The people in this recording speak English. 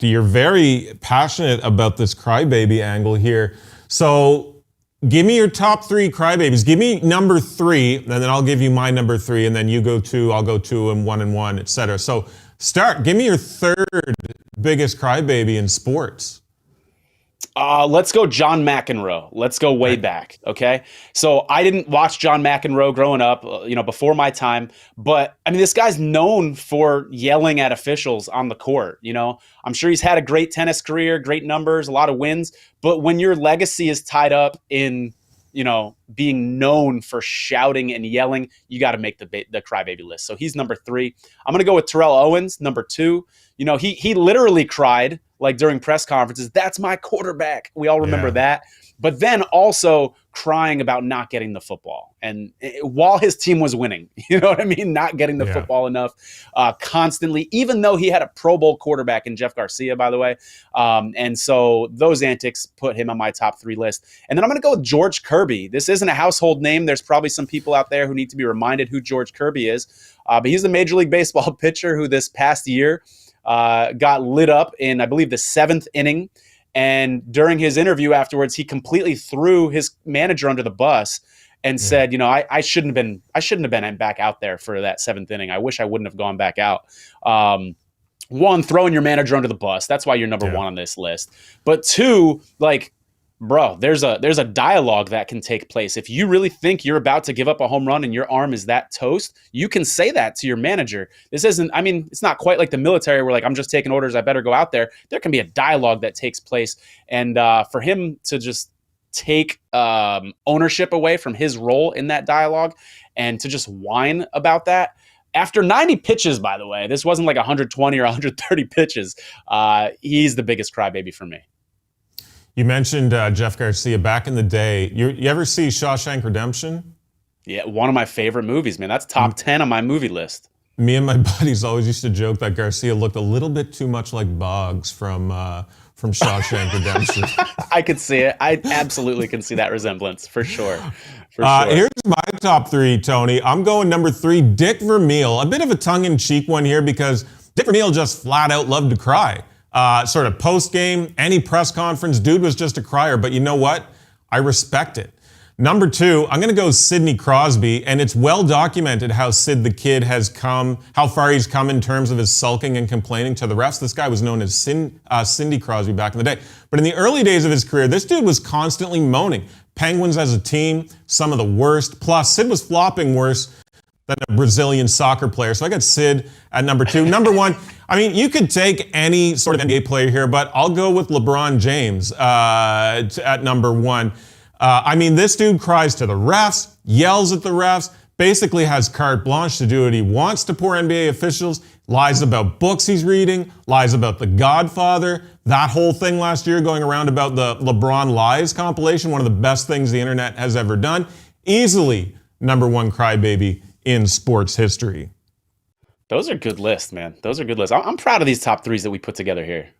You're very passionate about this crybaby angle here. So give me your top three crybabies. Give me number three, and then I'll give you my number three, and then you go two, I'll go two, and one, etc. So give me your third biggest crybaby in sports. Let's go John McEnroe. Let's go way back. Okay. So I didn't watch John McEnroe growing up, before my time, but I mean, this guy's known for yelling at officials on the court. I'm sure he's had a great tennis career, great numbers, a lot of wins, but when your legacy is tied up in, being known for shouting and yelling, you got to make the crybaby list. So he's number three. I'm going to go with Terrell Owens, number two. He literally cried like during press conferences, "That's my quarterback." We all remember that. But then also crying about not getting the football. And while his team was winning, you know what I mean? Not getting the football enough constantly, even though he had a Pro Bowl quarterback in Jeff Garcia, by the way. And so those antics put him on my top three list. And then I'm going to go with George Kirby. This isn't a household name. There's probably some people out there who need to be reminded who George Kirby is. But he's the Major League Baseball pitcher who this past year got lit up in, I believe, the seventh inning. And during his interview afterwards, he completely threw his manager under the bus and said, I shouldn't have been back out there for that seventh inning. I wish I wouldn't have gone back out. One, throwing your manager under the bus. That's why you're number one on this list. But two, bro, there's a dialogue that can take place. If you really think you're about to give up a home run and your arm is that toast, you can say that to your manager. This isn't, it's not quite like the military where I'm just taking orders, I better go out there. There can be a dialogue that takes place. And for him to just take ownership away from his role in that dialogue and to just whine about that, after 90 pitches, by the way, this wasn't like 120 or 130 pitches, he's the biggest crybaby for me. You mentioned Jeff Garcia back in the day. You ever see Shawshank Redemption? Yeah, one of my favorite movies, man. That's top 10 on my movie list. Me and my buddies always used to joke that Garcia looked a little bit too much like Boggs from Shawshank Redemption. I could see it. I absolutely can see that resemblance, for sure. Here's my top three, Tony. I'm going number three, Dick Vermeil. A bit of a tongue-in-cheek one here because Dick Vermeil just flat out loved to cry. Sort of post-game, any press conference, dude was just a crier. But you know what? I respect it. Number two, I'm going to go Sidney Crosby, and it's well documented how Sid the Kid has come, how far he's come in terms of his sulking and complaining to the refs. This guy was known as Cindy Crosby back in the day. But in the early days of his career, this dude was constantly moaning. Penguins as a team, some of the worst. Plus, Sid was flopping worse than a Brazilian soccer player. So I got Sid at number two. Number one, you could take any sort of NBA player here, but I'll go with LeBron James at number one. This dude cries to the refs, yells at the refs, basically has carte blanche to do what he wants to poor NBA officials, lies about books he's reading, lies about The Godfather. That whole thing last year going around about the LeBron Lies compilation, one of the best things the internet has ever done. Easily number one crybaby in sports history. Those are good lists, man. Those are good lists. I'm proud of these top threes that we put together here.